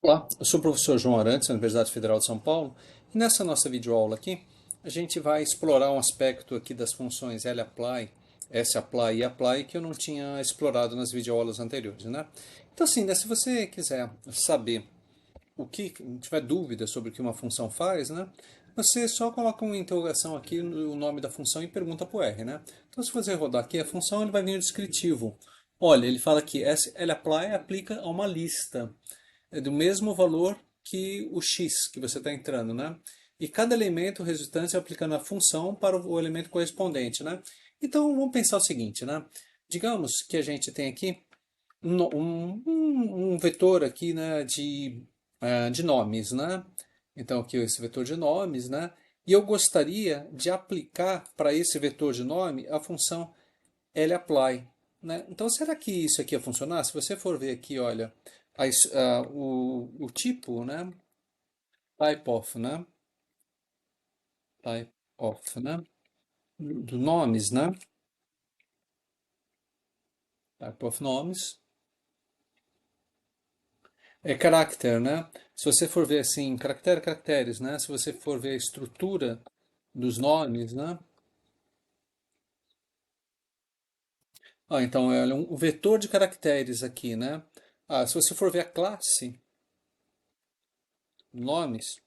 Olá, eu sou o professor João Arantes, da Universidade Federal de São Paulo, e nessa nossa videoaula aqui, a gente vai explorar um aspecto aqui das funções lapply, sapply e apply que eu não tinha explorado nas videoaulas anteriores, né? Então assim, né, se você quiser saber tiver dúvida sobre o que uma função faz, né? Você só coloca uma interrogação aqui no nome da função e pergunta para o R, né? Então se você rodar aqui a função, ele vai vir o descritivo. Olha, ele fala que lapply aplica a uma lista do mesmo valor que o x que você está entrando, né? E cada elemento resultante é aplicando a função para o elemento correspondente, né? Então vamos pensar o seguinte, né? Digamos que a gente tem aqui um vetor aqui, né, de nomes, né? Então aqui esse vetor de nomes, né? E eu gostaria de aplicar para esse vetor de nome a função lapply, né? Então será que isso aqui ia funcionar? Se você for ver aqui, olha, o tipo, né? Type of, né? Type of, né? Do nomes, né? Type of nomes. É character, né? Se você for ver assim, caracteres, né? Se você for ver a estrutura dos nomes, né? Então é um vetor de caracteres aqui, né? Se você for ver a classe nomes,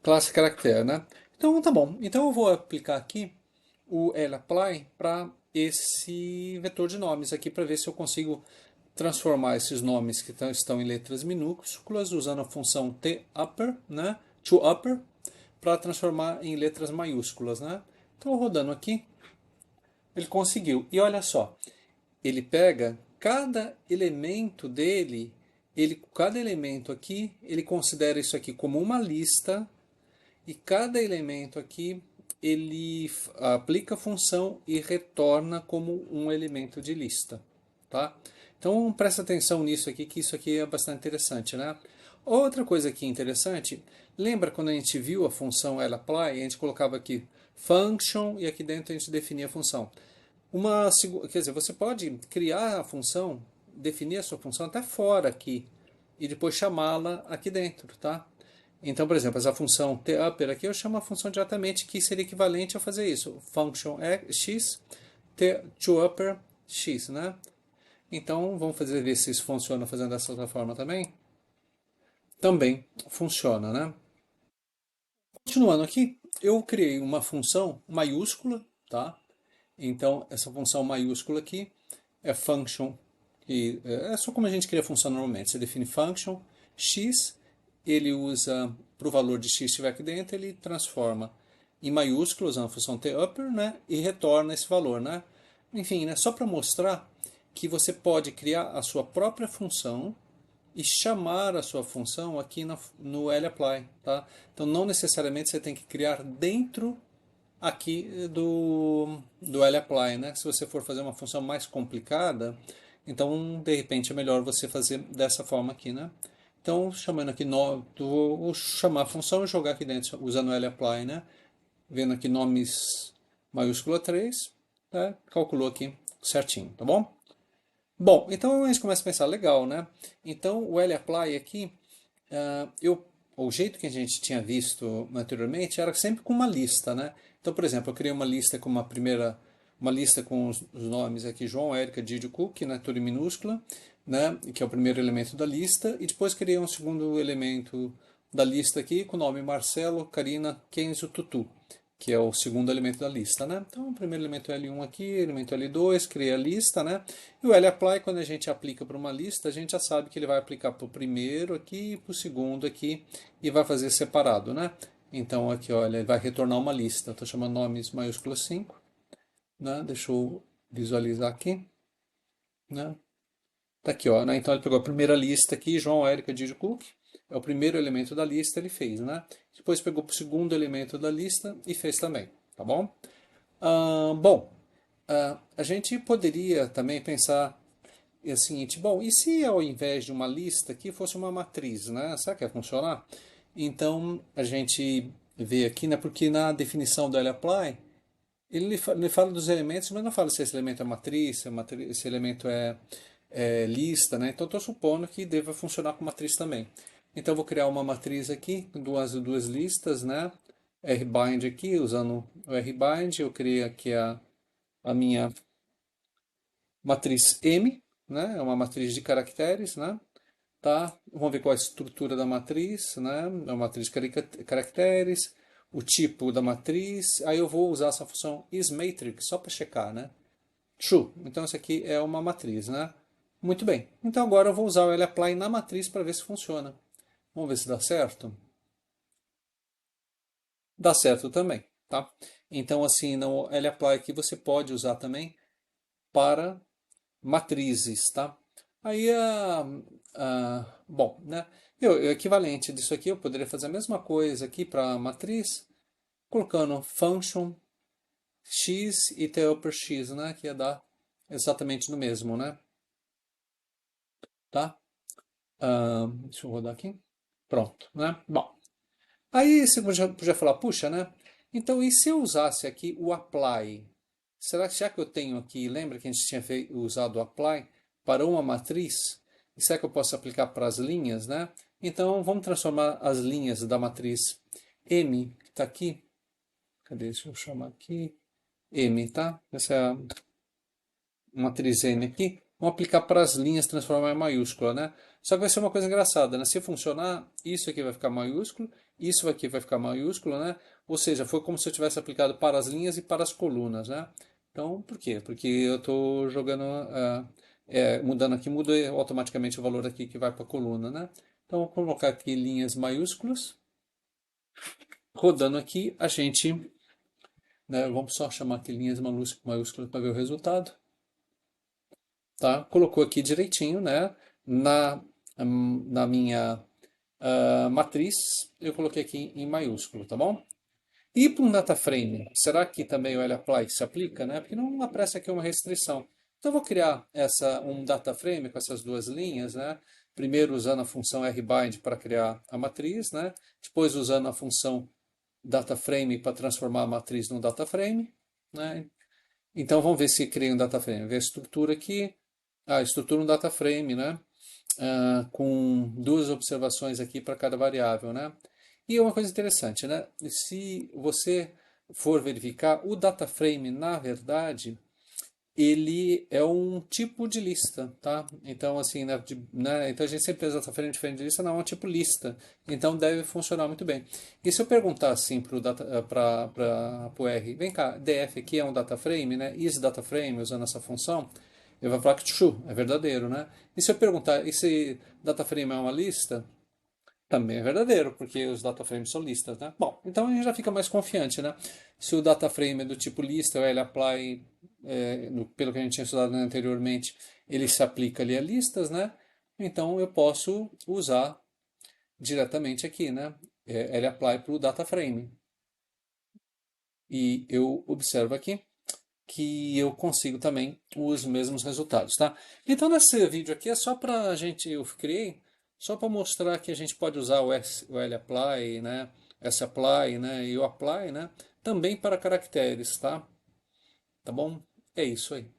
classe caractere, né? Então tá bom. Então eu vou aplicar aqui o lapply para esse vetor de nomes aqui para ver se eu consigo transformar esses nomes que estão em letras minúsculas usando a função tupper, né? ToUpper, para transformar em letras maiúsculas, né? Então rodando aqui, ele conseguiu. E olha só, ele pega cada elemento dele, cada elemento aqui, ele considera isso aqui como uma lista e cada elemento aqui ele aplica a função e retorna como um elemento de lista, tá? Então presta atenção nisso aqui, que isso aqui é bastante interessante, né? Outra coisa aqui interessante, lembra quando a gente viu a função lapply, a gente colocava aqui function e aqui dentro a gente definia a função. Quer dizer, você pode criar a função, definir a sua função até fora aqui e depois chamá-la aqui dentro, tá? Então, por exemplo, essa função tupper aqui eu chamo a função diretamente que seria equivalente a fazer isso. Function x, tupper x, né? Então, vamos ver se isso funciona fazendo dessa outra forma também. Também funciona, né? Continuando aqui, eu criei uma função maiúscula, tá? Então, essa função maiúscula aqui é function, que é só como a gente cria a função normalmente. Você define function, x, ele usa, para o valor de x que estiver aqui dentro, ele transforma em maiúsculo, usando a função tupper, né? E retorna esse valor, né? Enfim, né? Só para mostrar que você pode criar a sua própria função e chamar a sua função aqui no lapply, tá? Então, não necessariamente você tem que criar dentro aqui do lapply, né? Se você for fazer uma função mais complicada, então de repente é melhor você fazer dessa forma aqui, né? Então, chamando aqui, vou chamar a função e jogar aqui dentro, usando o lapply, né? Vendo aqui nomes maiúscula 3, né? Calculou aqui certinho, tá bom? Bom, então a gente começa a pensar, legal, né? Então o lapply aqui, o jeito que a gente tinha visto anteriormente era sempre com uma lista, né? Então, por exemplo, eu criei uma lista com uma lista com os nomes aqui, João, Érica, Didi, Cook, né? Tudo em minúscula, né? Que é o primeiro elemento da lista, e depois criei um segundo elemento da lista aqui com o nome Marcelo, Karina, Kenzo, Tutu, que é o segundo elemento da lista, né? Então, o primeiro elemento é L1 aqui, elemento L2, cria a lista, né? E o lapply, quando a gente aplica para uma lista, a gente já sabe que ele vai aplicar para o primeiro aqui e para o segundo aqui e vai fazer separado, né? Então, aqui, olha, ele vai retornar uma lista. Estou chamando nomes maiúsculo 5, né? Deixa eu visualizar aqui, né? Tá aqui, ó, né? Então ele pegou a primeira lista aqui, João, Érica, Didi, Cook. É o primeiro elemento da lista, ele fez, né? Depois pegou o segundo elemento da lista e fez também, tá bom? Bom, a gente poderia também pensar o seguinte, bom, e se ao invés de uma lista aqui fosse uma matriz, né? Será que ia funcionar? Então a gente vê aqui, né? Porque na definição do lapply ele fala dos elementos, mas não fala se esse elemento é matriz, se elemento é lista, né? Então estou supondo que deva funcionar com matriz também. Então eu vou criar uma matriz aqui, duas listas, né? RBind aqui, usando o RBind, eu criei aqui a minha matriz M, né? É uma matriz de caracteres, né? Tá? Vamos ver qual é a estrutura da matriz, né? É uma matriz de caracteres, o tipo da matriz. Aí eu vou usar essa função isMatrix só para checar, né? True. Então isso aqui é uma matriz, né? Muito bem. Então agora eu vou usar o lapply na matriz para ver se funciona. Vamos ver se dá certo. Dá certo também, tá? Então assim, no lapply aqui você pode usar também para matrizes, tá? Aí, bom, né? O equivalente disso aqui, eu poderia fazer a mesma coisa aqui para a matriz, colocando function x e tail per x, né? Que ia dar exatamente no mesmo, né? Tá? Deixa eu rodar aqui. Pronto, né? Bom, aí você podia falar, puxa, né? Então, e se eu usasse aqui o apply? Será que já que eu tenho aqui, lembra que a gente tinha usado o apply para uma matriz? E será que eu posso aplicar para as linhas, né? Então, vamos transformar as linhas da matriz M, que está aqui. Cadê? Deixa eu chamar aqui. M, tá? Essa é a matriz N aqui. Vamos aplicar para as linhas, transformar em maiúscula, né? Só que vai ser uma coisa engraçada, né? Se funcionar, isso aqui vai ficar maiúsculo, isso aqui vai ficar maiúsculo, né? Ou seja, foi como se eu tivesse aplicado para as linhas e para as colunas, né? Então, por quê? Porque eu estou jogando, mudando aqui, muda automaticamente o valor aqui que vai para a coluna, né? Então, vou colocar aqui linhas maiúsculas. Rodando aqui, a gente, né, vamos só chamar aqui linhas maiúsculas para ver o resultado. Tá? Colocou aqui direitinho, né? Na minha matriz, eu coloquei aqui em maiúsculo, tá bom? E para um data frame, será que também o lapply se aplica, né? Porque não aparece aqui uma restrição. Então eu vou criar um data frame com essas duas linhas, né? Primeiro usando a função rbind para criar a matriz, né? Depois usando a função data frame para transformar a matriz num data frame, né? Então vamos ver se cria um data frame. Ver a estrutura aqui. Estrutura um data frame, né? Com duas observações aqui para cada variável, né? E uma coisa interessante, né? Se você for verificar, o data frame, na verdade, ele é um tipo de lista, tá? Então, assim, então a gente sempre pensa data frame diferente de lista, não, é um tipo lista. Então deve funcionar muito bem. E se eu perguntar assim para o R, vem cá, df aqui é um data frame, né? Is data frame, usando essa função, ele vai falar que true, é verdadeiro, né? E se eu perguntar, esse data frame é uma lista? Também é verdadeiro, porque os data frames são listas, né? Bom, então a gente já fica mais confiante, né? Se o data frame é do tipo lista, o lapply, pelo que a gente tinha estudado anteriormente, ele se aplica ali a listas, né? Então eu posso usar diretamente aqui, né? Lapply para o data frame. E eu observo aqui que eu consigo também os mesmos resultados, tá? Então nesse vídeo aqui é só para a gente, eu criei, só para mostrar que a gente pode usar o lapply, né? Sapply, né? E o apply, né? Também para caracteres, tá? Tá bom? É isso aí.